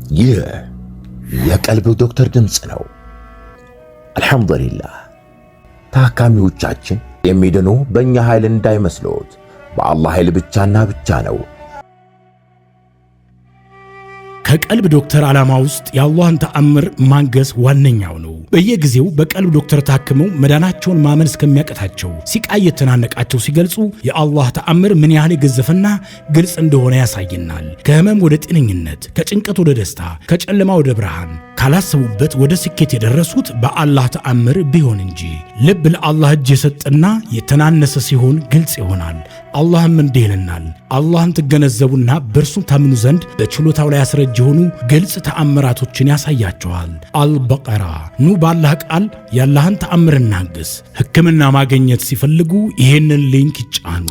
ይህ የቀልብ ዶክተር ድምጽ ነው። አልሐምዱሊላህ። ታካሚዎቻችን የሚድኑ በእኛ ኃይል እንዳይመስሎት በአላህ ኃይል ብቻና ብቻ ነው። ከቀልብ ዶክተር ዓላማ ውስጥ የአላህን ተአምር ማንገስ ዋነኛው ነው። በየጊዜው በቀልብ ዶክተር ታክመው መዳናቸውን ማመን እስከሚያቀታቸው ሲቃይ የተናነቃቸው ሲገልጹ የአላህ ተአምር ምን ያህል የገዘፈና ግልጽ እንደሆነ ያሳየናል። ከህመም ወደ ጤነኝነት፣ ከጭንቀት ወደ ደስታ፣ ከጨለማ ወደ ብርሃን፣ ካላሰቡበት ወደ ስኬት የደረሱት በአላህ ተአምር ቢሆን እንጂ። ልብ ለአላህ እጅ የሰጠና የተናነሰ ሲሆን ግልጽ ይሆናል። አላህም እንዲህ ይለናል፣ አላህን ትገነዘቡና በእርሱ ታምኑ ዘንድ በችሎታው ላይ ያስረጅ የሆኑ ግልጽ ተአምራቶችን ያሳያቸዋል። አልበቀራ። ኑ ባላህ ቃል ያላህን ተአምር እናግስ። ሕክምና ማግኘት ሲፈልጉ ይሄንን ሊንክ ይጫኑ።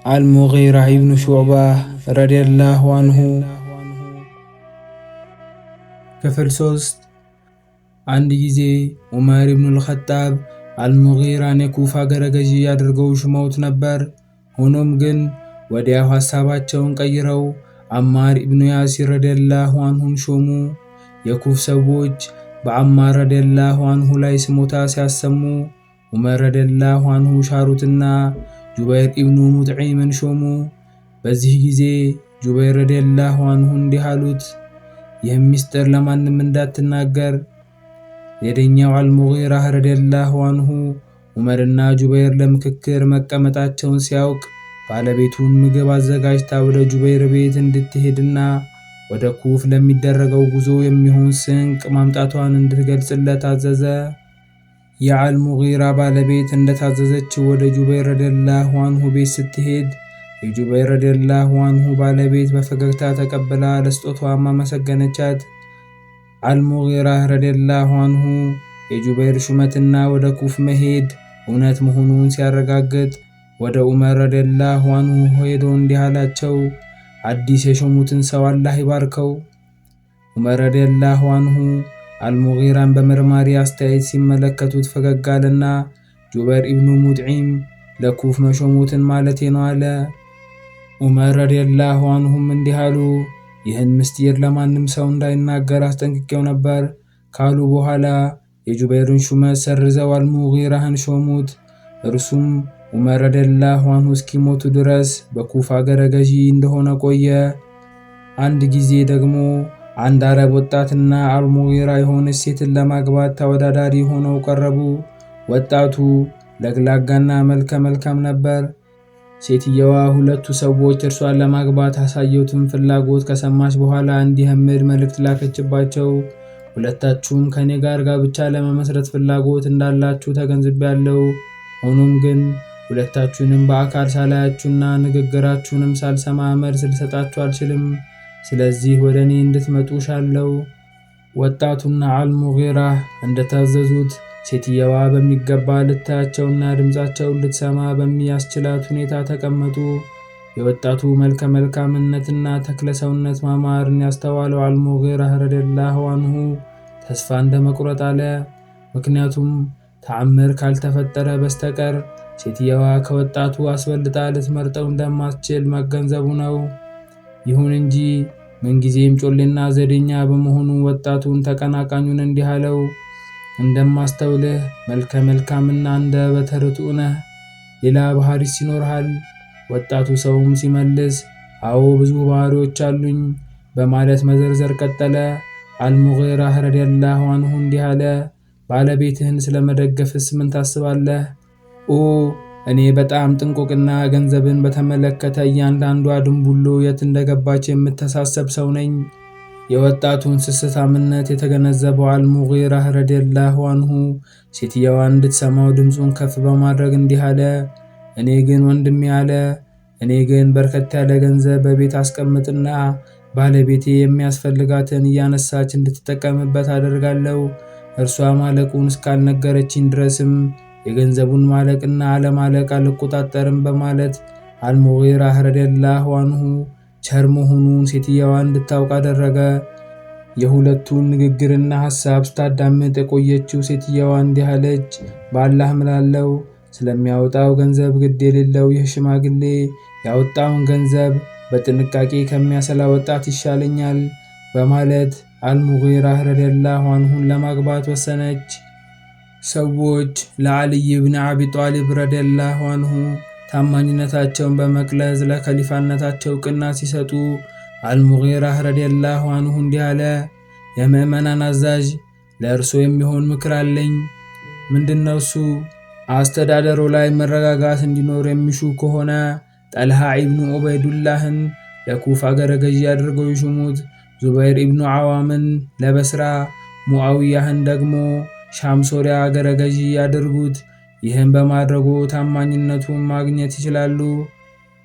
አልሙጊራ ኢብኑ ሹዕባ ረዲየላሁ አንሁ። ክፍል 3። አንድ ጊዜ ዑመር ኢብኑል ኸጣብ አልሙጊራን የኩፋ አገረ ገዢ አድርገው ሹመውት ነበር። ሆኖም ግን ወዲያው ሐሳባቸውን ቀይረው አማር ኢብኑ ያሲር ረዲየላሁ አንሁን ሾሙ። የኩፍ ሰዎች በአማር ረዲየላሁ አንሁ ላይ ስሞታ ሲያሰሙ ዑመር ረዲየላሁ አንሁ ሻሩትና ጁበይር ኢብኑ ሙጥዒምን ሾሙ። በዚህ ጊዜ ጁበይር ረዲየላሁ አንሁ እንዲህ አሉት፣ ይህም ሚስጥር ለማንም እንዳትናገር። የደኛው አልሙጊራ ረዲየላሁ አንሁ ዑመርና ጁበይር ለምክክር መቀመጣቸውን ሲያውቅ ባለቤቱን ምግብ አዘጋጅታ ወደ ጁበይር ቤት እንድትሄድና ወደ ኩፍ ለሚደረገው ጉዞ የሚሆን ስንቅ ማምጣቷን እንድትገልጽለት አዘዘ። የአልሙጊራ ባለቤት እንደታዘዘችው ወደ ጁበይር ረዲየላሁ አንሁ ቤት ስትሄድ የጁበይር ረዲየላሁ አንሁ ባለቤት በፈገግታ ተቀብላ ለስጦታዋም አመሰገነቻት። አልሙጊራ ረዲየላሁ አንሁ የጁበይር ሹመትና ወደ ኩፍ መሄድ እውነት መሆኑን ሲያረጋግጥ ወደ ዑመር ረዲየላሁ አንሁ ሄዶ እንዲህ አላቸው፣ አዲስ የሾሙትን ሰው አላህ ይባርከው። ዑመር ረዲየላሁ አንሁ አልሙጊራን በመርማሪ አስተያየት ሲመለከቱት ፈገግ አለና ጁበይር ኢብኑ ሙጥዒም ለኩፍ መሾሙትን ማለቴ ነው አለ። ዑመር ረዲየላሁ አንሁም እንዲህ አሉ፣ ይህን ምስጢር ለማንም ሰው እንዳይናገር አስጠንቅቄው ነበር ካሉ በኋላ የጁበይርን ሹመት ሰርዘው አልሙጊራህን ሾሙት። እርሱም ዑመር ረዲየላሁ አንሁ እስኪሞቱ ድረስ በኩፋ አገረ ገዢ እንደሆነ ቆየ። አንድ ጊዜ ደግሞ አንድ አረብ ወጣትና አልሙጊራ የሆነች ሴትን ለማግባት ተወዳዳሪ ሆነው ቀረቡ። ወጣቱ ለግላጋና መልከ መልካም ነበር። ሴትየዋ ሁለቱ ሰዎች እርሷን ለማግባት ያሳዩትን ፍላጎት ከሰማች በኋላ እንዲህ የሚል መልእክት ላከችባቸው፣ ሁለታችሁም ከኔ ጋር ጋብቻ ለመመስረት ፍላጎት እንዳላችሁ ተገንዝቤያለሁ። ሆኖም ግን ሁለታችሁንም በአካል ሳላያችሁና ንግግራችሁንም ሳልሰማ መልስ ልሰጣችሁ አልችልም። ስለዚህ ወደ እኔ እንድትመጡ ሻለው። ወጣቱና አልሙጊራ እንደታዘዙት ሴትየዋ በሚገባ ልታያቸውና ድምፃቸውን ልትሰማ በሚያስችላት ሁኔታ ተቀመጡ። የወጣቱ መልከ መልካምነትና ተክለ ሰውነት ማማርን ያስተዋለው አልሙጊራ ረዲየላሁ አንሁ ተስፋ እንደመቁረጥ አለ። ምክንያቱም ተአምር ካልተፈጠረ በስተቀር ሴትየዋ ከወጣቱ አስበልጣ ልትመርጠው እንደማትችል መገንዘቡ ነው። ይሁን እንጂ ምንጊዜም ጮሌና ዘዴኛ በመሆኑ ወጣቱን ተቀናቃኙን እንዲህ አለው፣ እንደማስተውልህ መልከ መልካምና አንደበተ ርቱዕ ነህ። ሌላ ባህሪስ ይኖርሃል? ወጣቱ ሰውም ሲመልስ አዎ ብዙ ባህሪዎች አሉኝ በማለት መዘርዘር ቀጠለ። አልሙጊራ ረዲየላሁ አንሁ እንዲህ አለ፣ ባለቤትህን ስለመደገፍስ ምን ታስባለህ? ኦ እኔ በጣም ጥንቁቅና ገንዘብን በተመለከተ እያንዳንዷ ድንቡሎ የት እንደገባች የምተሳሰብ ሰው ነኝ። የወጣቱን ስስታምነት የተገነዘበው አልሙጊራ ረዲየላሁ አንሁ ሴትየዋ እንድትሰማው ድምፁን ከፍ በማድረግ እንዲህ አለ፣ እኔ ግን ወንድሜ አለ፣ እኔ ግን በርከት ያለ ገንዘብ በቤት አስቀምጥና ባለቤቴ የሚያስፈልጋትን እያነሳች እንድትጠቀምበት አደርጋለሁ። እርሷ ማለቁን እስካልነገረችኝ ድረስም የገንዘቡን ማለቅና አለማለቅ አልቆጣጠርም በማለት አልሙጊራ ረዲየላሁ አንሁ ቸር መሆኑን ሴትየዋ እንድታውቅ አደረገ። የሁለቱን ንግግርና ሐሳብ ስታዳምጥ የቆየችው ሴትየዋ እንዲህ አለች። በአላህ እምላለሁ ስለሚያወጣው ገንዘብ ግድ የሌለው ይህ ሽማግሌ ያወጣውን ገንዘብ በጥንቃቄ ከሚያሰላ ወጣት ይሻለኛል በማለት አልሙጊራ ረዲየላሁ ዐንሁን ለማግባት ወሰነች። ሰዎች ለዓልይ ብን አቢ ጣሊብ ረዲየላሁ ዐንሁ ታማኝነታቸውን በመግለጽ ለከሊፋነታቸው እውቅና ሲሰጡ አልሙጊራ ረዲየላሁ ዐንሁ እንዲህ አለ። የምዕመናን አዛዥ ለእርሶ የሚሆን ምክር አለኝ። ምንድነው እሱ? አስተዳደሩ ላይ መረጋጋት እንዲኖር የሚሹ ከሆነ ጠልሃ ኢብኑ ዑበይዱላህን ለኩፋ አገረ ገዢ አድርገው ይሹሙት። ዙበይር ኢብኑ ዓዋምን ለበስራ፣ ሙዓዊያህን ደግሞ ሻም ሶሪያ አገረ ገዢ ያድርጉት። ይህን በማድረጉ ታማኝነቱን ማግኘት ይችላሉ።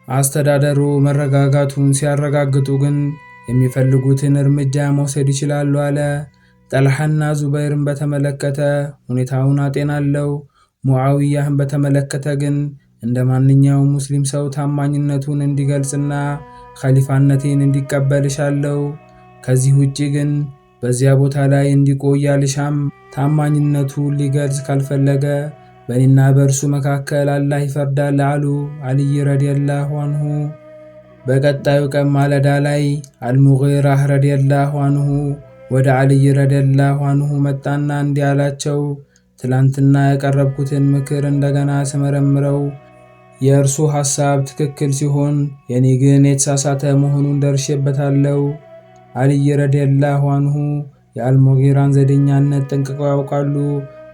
አስተዳደሩ መረጋጋቱን ሲያረጋግጡ ግን የሚፈልጉትን እርምጃ መውሰድ ይችላሉ አለ። ጠልሃና ዙበይርን በተመለከተ ሁኔታውን አጤናለሁ። ሙዓዊያህን በተመለከተ ግን እንደ ማንኛውም ሙስሊም ሰው ታማኝነቱን እንዲገልጽና ኸሊፋነቴን እንዲቀበል እሻለሁ። ከዚህ ውጪ ግን በዚያ ቦታ ላይ እንዲቆይ አልሻም። ታማኝነቱን ሊገልጽ ካልፈለገ በእኔና በእርሱ መካከል አላህ ይፈርዳል አሉ አልይ ረዲየላሁ ዐንሁ። በቀጣዩ ቀን ማለዳ ላይ አልሙጊራ ረዲየላሁ ዐንሁ ወደ አልይ ረዲየላሁ ዐንሁ መጣና እንዲህ አላቸው። ትላንትና ያቀረብኩትን ምክር እንደገና ስመረምረው የእርሱ ሐሳብ ትክክል ሲሆን የኔ ግን የተሳሳተ መሆኑን ደርሼበታለሁ። አልይ ረዲየላሁ ዐንሁ የአልሙጊራን ዘዴኛነት ጠንቅቀው ያውቃሉ።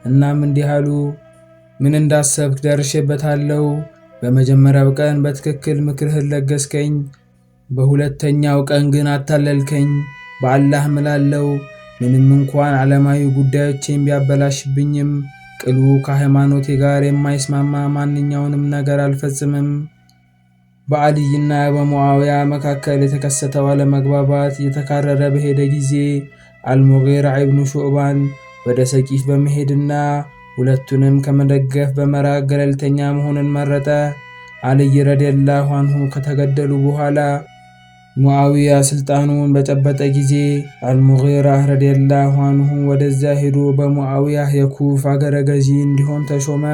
እናም እንዲህ አሉ። ምን እንዳሰብክ ደርሼበታለሁ። በመጀመሪያው ቀን በትክክል ምክርህን ለገስከኝ፣ በሁለተኛው ቀን ግን አታለልከኝ። በአላህ እምላለሁ ምንም እንኳን ዓለማዊ ጉዳዮቼን ቢያበላሽብኝም ቅሉ ከሃይማኖቴ ጋር የማይስማማ ማንኛውንም ነገር አልፈጽምም። በአልይና በሙዓዊያ መካከል የተከሰተው አለመግባባት እየተካረረ በሄደ ጊዜ አልሙጊራ ኢብኑ ሹዕባን ወደ ሰቂፍ በመሄድና ሁለቱንም ከመደገፍ በመራቅ ገለልተኛ መሆንን መረጠ። አልይ ረዲየላሁ ዐንሁ ከተገደሉ በኋላ ሙዓዊያ ስልጣኑን በጨበጠ ጊዜ አልሙጊራ ረዲየላሁ ዐንሁ ወደዚያ ሄዶ በሙዓዊያ የኩፍ አገረ ገዢ እንዲሆን ተሾመ።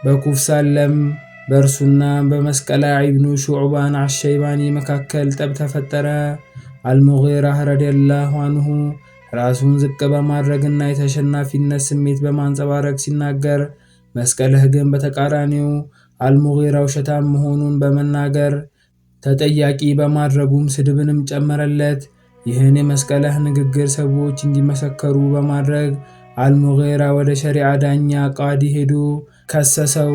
በኩፍ ሳለም በእርሱና በመስቀላ ኢብኑ ሹዕባን አሸይባኒ መካከል ጠብ ተፈጠረ። አልሙጊራ ረዲየላሁ ዐንሁ ራሱን ዝቅ በማድረግና የተሸናፊነት ስሜት በማንጸባረቅ ሲናገር፣ መስቀለህ ግን በተቃራኒው አልሙጊራ ውሸታም መሆኑን በመናገር ተጠያቂ በማድረጉም ስድብንም ጨመረለት። ይህን የመስቀለህ ንግግር ሰዎች እንዲመሰከሩ በማድረግ አልሙጊራ ወደ ሸሪዓ ዳኛ ቃዲ ሄዶ ከሰሰው።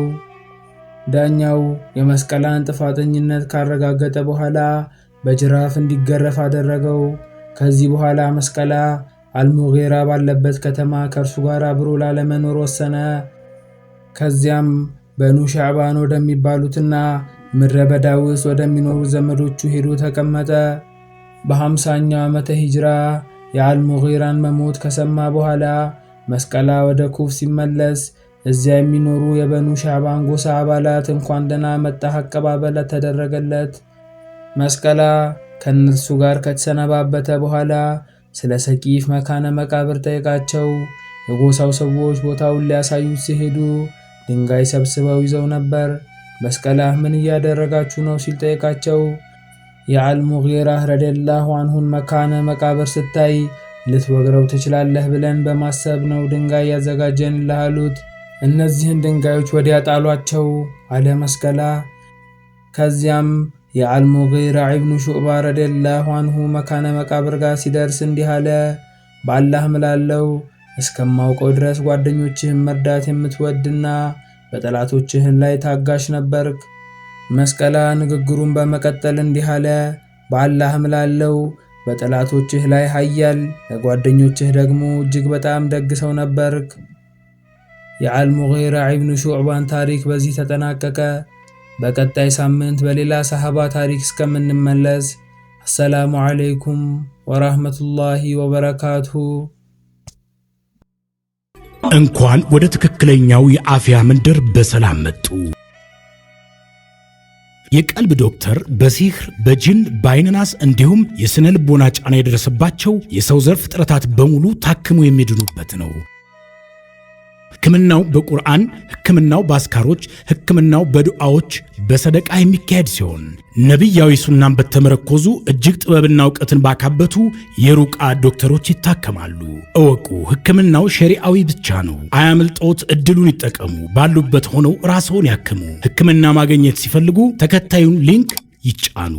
ዳኛው የመስቀላን ጥፋተኝነት ካረጋገጠ በኋላ በጅራፍ እንዲገረፍ አደረገው። ከዚህ በኋላ መስቀላ አልሙጊራ ባለበት ከተማ ከእርሱ ጋር አብሮ ላለመኖር ወሰነ። ከዚያም በኑ ሻዕባን ወደሚባሉትና ምድረ በዳ ውስጥ ወደሚኖሩ ዘመዶቹ ሄዶ ተቀመጠ። በ50ኛው ዓመተ ሂጅራ የአልሙጊራን መሞት ከሰማ በኋላ መስቀላ ወደ ኩፍ ሲመለስ እዚያ የሚኖሩ የበኑ ሻዕባን ጎሳ አባላት እንኳን ደህና መጣህ አቀባበል ተደረገለት። መስቀላ ከእነርሱ ጋር ከተሰነባበተ በኋላ ስለ ሰቂፍ መካነ መቃብር ጠየቃቸው። የጎሳው ሰዎች ቦታውን ሊያሳዩት ሲሄዱ ድንጋይ ሰብስበው ይዘው ነበር። መስቀላ ምን እያደረጋችሁ ነው ሲል ጠየቃቸው። የአልሙጊራ ረዲየላሁ ዐንሁን መካነ መቃብር ስታይ ልትወግረው ትችላለህ ብለን በማሰብ ነው ድንጋይ ያዘጋጀንልህ አሉት። እነዚህን ድንጋዮች ወዲያ ጣሏቸው አለ መስቀላ። ከዚያም የአልሙጊራ ኢብኑ ሹዕባ ረዲየላሁ ዐንሁ መካነ መቃብር ጋር ሲደርስ እንዲህ አለ። በአላህ እምላለሁ እስከማውቀው ድረስ ጓደኞችህን መርዳት የምትወድና በጠላቶችህን ላይ ታጋሽ ነበርክ። መስቀላ ንግግሩን በመቀጠል እንዲህ አለ። በአላህ እምላለሁ በጠላቶችህ ላይ ኃያል፣ ለጓደኞችህ ደግሞ እጅግ በጣም ደግ ሰው ነበርክ። የአልሙጊራ ኢብኑ ሹዕባን ታሪክ በዚህ ተጠናቀቀ። በቀጣይ ሳምንት በሌላ ሰሃባ ታሪክ እስከምንመለስ አሰላሙ አለይኩም ወራህመቱላሂ ወበረካቱሁ። እንኳን ወደ ትክክለኛው የአፍያ መንደር በሰላም መጡ። የቀልብ ዶክተር በሲህር በጅን በአይንናስ እንዲሁም የስነ ልቦና ጫና የደረሰባቸው የሰው ዘር ፍጥረታት በሙሉ ታክሙ የሚድኑበት ነው። ሕክምናው በቁርአን፣ ሕክምናው በአስካሮች፣ ሕክምናው በዱዓዎች በሰደቃ የሚካሄድ ሲሆን ነቢያዊ ሱናን በተመረኮዙ እጅግ ጥበብና እውቀትን ባካበቱ የሩቃ ዶክተሮች ይታከማሉ። እወቁ፣ ሕክምናው ሸሪዓዊ ብቻ ነው። አያምልጦት፣ እድሉን ይጠቀሙ። ባሉበት ሆነው ራስዎን ያክሙ። ሕክምና ማግኘት ሲፈልጉ ተከታዩን ሊንክ ይጫኑ።